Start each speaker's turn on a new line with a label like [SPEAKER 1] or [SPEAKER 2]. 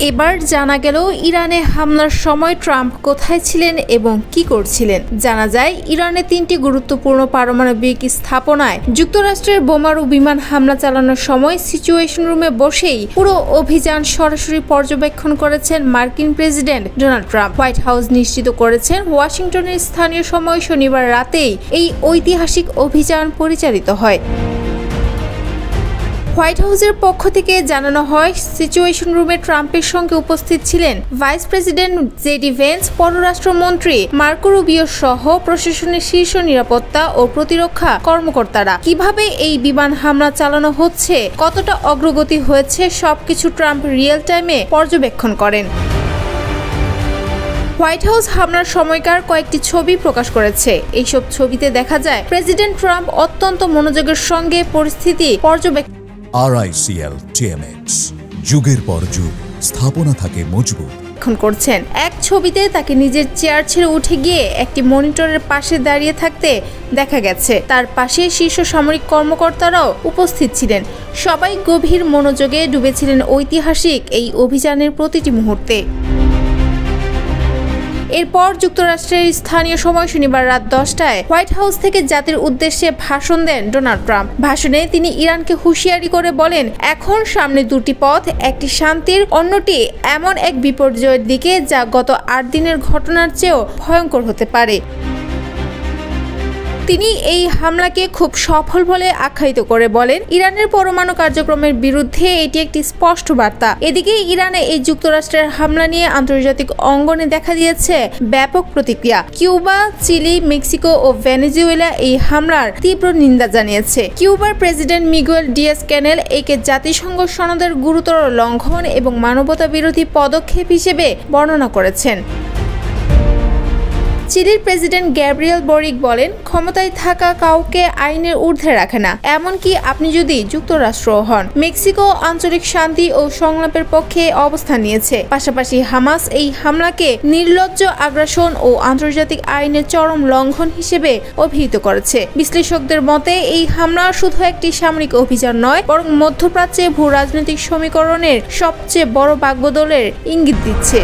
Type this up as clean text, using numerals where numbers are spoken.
[SPEAKER 1] এবার জানা গেল ইরানে হামলার সময় ট্রাম্প কোথায় ছিলেন এবং কি করছিলেন। জানা যায় ইরানে 3টি গুরুত্বপূর্ণ পারমাণবিক স্থাপনায় যুক্তরাষ্ট্রের বোমারু বিমান হামলা চালানোর সময় সিচুয়েশন রুমে বসেই পুরো অভিযান সরাসরি পর্যবেক্ষণ করেছেন মার্কিন president Donald Trump. White house নিশ্চিত করেছেন ওয়াশিংটনের স্থানীয় সময় শনিবার রাতেই এই ঐতিহাসিক অভিযান পরিচালিত হয়। হোয়াইট হাউসের পক্ষ থেকে জানানো হয়, সিচুয়েশন রুমে ট্রাম্পের সঙ্গে উপস্থিত ছিলেন ভাইস প্রেসিডেন্ট জেডি ভেন্স, পররাষ্ট্রমন্ত্রী মার্কো রুবিও সহ প্রশাসনের শীর্ষ নিরাপত্তা ও প্রতিরক্ষা কর্মকর্তারা। কিভাবে এই বিমান হামলা চালানো হচ্ছে, কতটা অগ্রগতি হয়েছে, সবকিছু ট্রাম্প রিয়েল টাইমে পর্যবেক্ষণ করেন। হোয়াইট হাউস হামলার সময়কার কয়েকটি ছবি প্রকাশ করেছে। এইসব ছবিতে দেখা যায় প্রেসিডেন্ট ট্রাম্প অত্যন্ত মনোযোগের সঙ্গে পরিস্থিতি পর্যবেক্ষণ
[SPEAKER 2] RICL TMX, যুগের পর যুগ স্থাপনা থাকে মজবুত
[SPEAKER 1] করছেন। এক ছবিতে তাকে নিজের চেয়ার ছেড়ে উঠে গিয়ে একটি মনিটরের পাশে দাঁড়িয়ে থাকতে দেখা গেছে। তার পাশে শীর্ষ সামরিক কর্মকর্তারাও উপস্থিত ছিলেন। সবাই গভীর মনোযোগে ডুবেছিলেন ঐতিহাসিক এই অভিযানের প্রতিটি মুহূর্তে। এরপর যুক্তরাষ্ট্রের স্থানীয় সময় শনিবার রাত 10টায় হোয়াইট হাউস থেকে জাতির উদ্দেশ্যে ভাষণ দেন ডোনাল্ড ট্রাম্প। ভাষণে তিনি ইরানকে হুঁশিয়ারি করে বলেন, এখন সামনে দুটি পথ, একটি শান্তির, অন্যটি এমন এক বিপর্যয়ের দিকে যা গত 8 দিনের ঘটনার চেয়েও ভয়ঙ্কর হতে পারে। তিনি এই হামলাকে খুব সফল বলে আখ্যায়িত করে বলেন, ইরানের পরমাণু কার্যক্রমের বিরুদ্ধে এটি একটি স্পষ্ট বার্তা। এদিকে ইরানে এই যুক্তরাষ্ট্রের হামলা নিয়ে আন্তর্জাতিক অঙ্গনে দেখা দিয়েছে ব্যাপক প্রতিক্রিয়া। কিউবা, চিলি, মেক্সিকো ও ভেনেজুয়েলা এই হামলার তীব্র নিন্দা জানিয়েছে। কিউবার প্রেসিডেন্ট মিগুয়েল ডিয়াজ-ক্যানেল একে জাতিসংঘ সনদের গুরুতর লঙ্ঘন এবং মানবতা বিরোধী পদক্ষেপ হিসেবে বর্ণনা করেছেন। চিলির প্রেসিডেন্ট গ্যাব্রিয়েল বরিক বলেন, ক্ষমতায় থাকা কাউকে আইনের ঊর্ধ্বে রাখে না, এমনকি আপনি যদি যুক্তরাষ্ট্র হন। মেক্সিকো আঞ্চলিক শান্তি ও সংলাপের পক্ষে অবস্থান নিয়েছে। পাশাপাশি হামাস এই হামলাকে নির্লজ্জ আগ্রাসন ও আন্তর্জাতিক আইনের চরম লঙ্ঘন হিসেবে অভিহিত করেছে। বিশ্লেষকদের মতে এই হামলা শুধু একটি সামরিক অভিযান নয়, বরং মধ্যপ্রাচ্যে ভূ রাজনৈতিক সমীকরণের সবচেয়ে বড় বাকবদলের ইঙ্গিত দিচ্ছে।